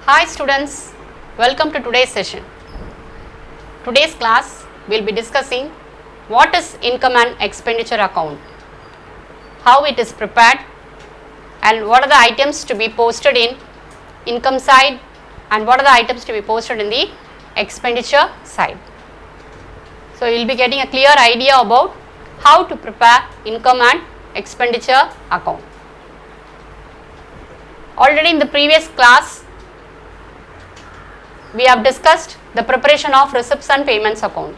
Hi students, welcome to today's session. Today's class we will be discussing what is income and expenditure account, how it is prepared and what are the items to be posted in income side and what are the items to be posted in the expenditure side. So, you will be getting a clear idea about how to prepare income and expenditure account. Already in the previous class, we have discussed the preparation of receipts and payments account.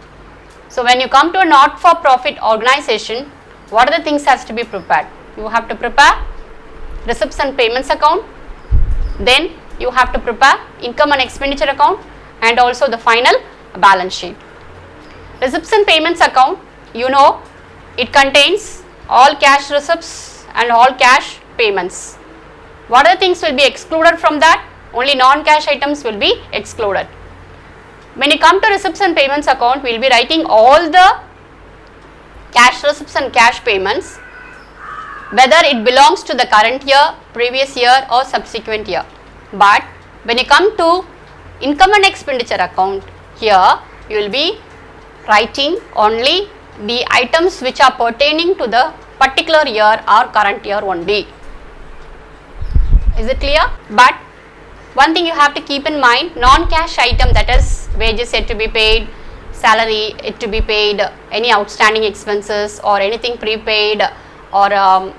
So, when you come to a not-for-profit organization, what are the things has to be prepared? You have to prepare receipts and payments account, then you have to prepare income and expenditure account and also the final balance sheet. Receipts and payments account, you know, it contains all cash receipts and all cash payments. What are the things will be excluded from that? Only non-cash items will be excluded. When you come to receipts and payments account, we will be writing all the cash receipts and cash payments, whether it belongs to the current year, previous year or subsequent year. But when you come to income and expenditure account, here you will be writing only the items which are pertaining to the particular year or current year only. Is it clear? But one thing you have to keep in mind, non-cash item, that is wages yet to be paid, salary yet to be paid, any outstanding expenses or anything prepaid or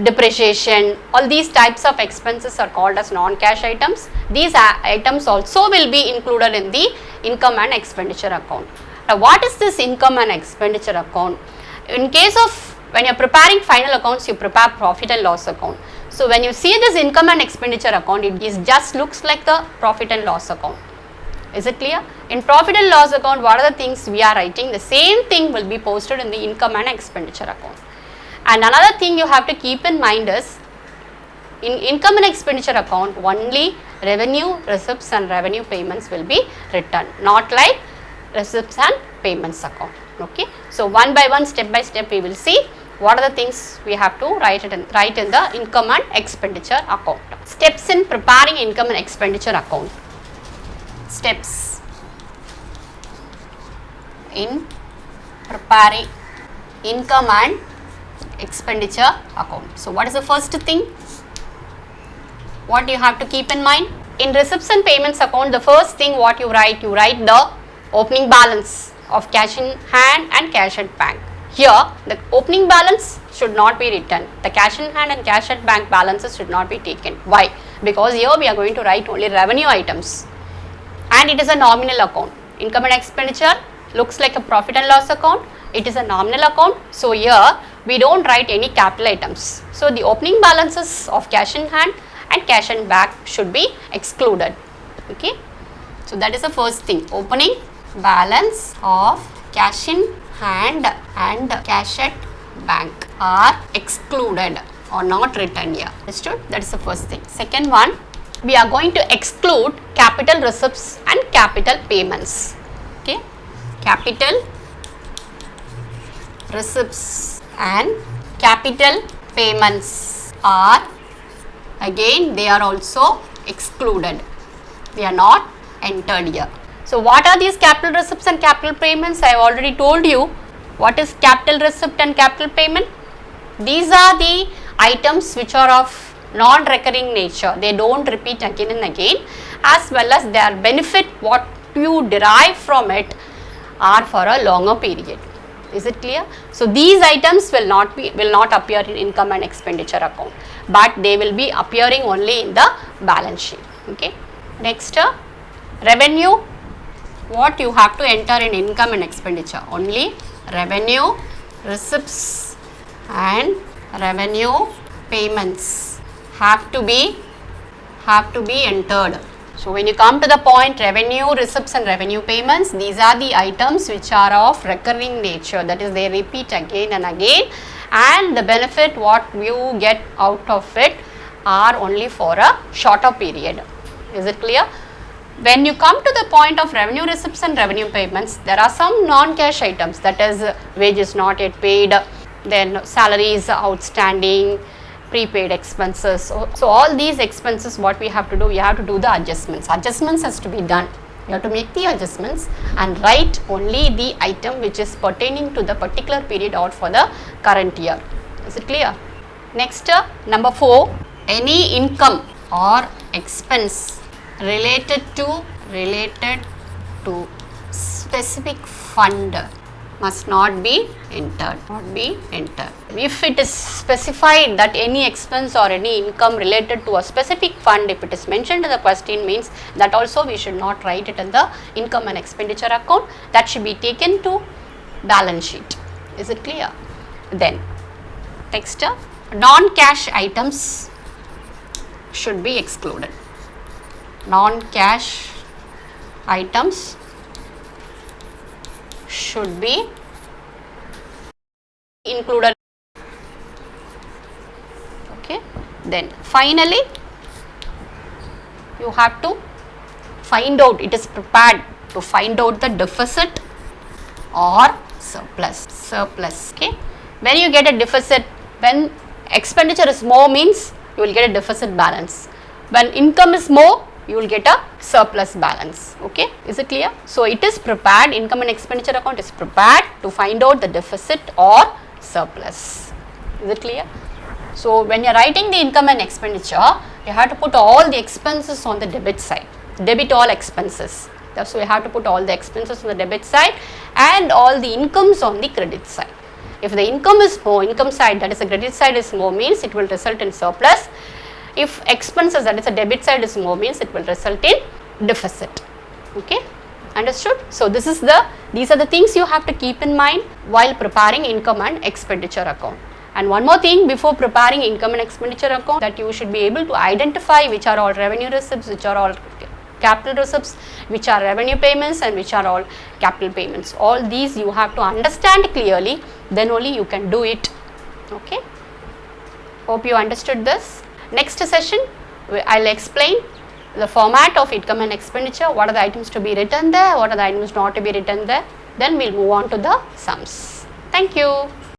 depreciation, all these types of expenses are called as non-cash items. These items also will be included in the income and expenditure account. Now, what is this income and expenditure account? In case of when you are preparing final accounts, you prepare profit and loss account. So, when you see this income and expenditure account, it just looks like a profit and loss account. Is it clear? In profit and loss account, what are the things we are writing? The same thing will be posted in the income and expenditure account. And another thing you have to keep in mind is, in income and expenditure account, only revenue, receipts and revenue payments will be written, not like receipts and payments account. Okay. So, one by one, step by step, we will see what are the things we have to write in the income and expenditure account. Steps in preparing income and expenditure account. Steps in preparing income and expenditure account. So, what is the first thing? What you have to keep in mind? In receipts and payments account, the first thing what you write the opening balance of cash in hand and cash at bank. Here, the opening balance should not be written. The cash in hand and cash at bank balances should not be taken. Why? Because here we are going to write only revenue items and it is a nominal account. Income and expenditure looks like a profit and loss account. It is a nominal account. So, here we don't write any capital items. So, the opening balances of cash in hand and cash and bank should be excluded. Okay. So, that is the first thing. Opening balance of cash in hand and cash at bank are excluded or not written here. Understood? That is the first thing. Second one, we are going to exclude capital receipts and capital payments. Okay. Capital receipts and capital payments are, again, they are also excluded. They are not entered here. So, what are these capital receipts and capital payments? I have already told you what is capital receipt and capital payment. These are the items which are of non-recurring nature. They don't repeat again and again, as well as their benefit what you derive from it are for a longer period. Is it clear? So, these items will not appear in income and expenditure account, but they will be appearing only in the balance sheet. Okay. Next, revenue. What you have to enter in income and expenditure? Only revenue, receipts and revenue payments have to be entered. So, when you come to the point revenue, receipts and revenue payments, these are the items which are of recurring nature, that is they repeat again and again, and the benefit what you get out of it are only for a shorter period. Is it clear? When you come to the point of revenue receipts and revenue payments, there are some non-cash items, that is wages not yet paid, then salaries outstanding, prepaid expenses. So all these expenses, what we have to do, we have to do the adjustments. Adjustments has to be done. You have to make the adjustments and write only the item which is pertaining to the particular period or for the current year. Is it clear? Next, number 4, any income or expense related to specific fund must not be entered. If it is specified that any expense or any income related to a specific fund, if it is mentioned in the question, means that also we should not write it in the income and expenditure account. That should be taken to balance sheet. Is it clear? Then next, non-cash items should be excluded. Non-cash items should be included. Okay. Then finally, you have to find out, it is prepared to find out the deficit or surplus. Okay. When you get a deficit, when expenditure is more, means you will get a deficit balance. When income is more, you will get a surplus balance. Okay, is it clear? So it is prepared, income and expenditure account is prepared to find out the deficit or surplus. Is it clear? So when you are writing the income and expenditure, you have to put all the expenses on the debit side. Debit all expenses. So you have to put all the expenses on the debit side and all the incomes on the credit side. If the income is more, income side, that is the credit side is more, means it will result in surplus. If expenses, that is the debit side is more, means it will result in deficit. Okay, understood? So these are the things you have to keep in mind while preparing income and expenditure account. And one more thing, before preparing income and expenditure account, that you should be able to identify which are all revenue receipts, which are all capital receipts, which are revenue payments, and which are all capital payments. All these you have to understand clearly, then only you can do it. Okay, hope you understood this. Next session, I will explain the format of income and expenditure, what are the items to be written there, what are the items not to be written there. Then we will move on to the sums. Thank you.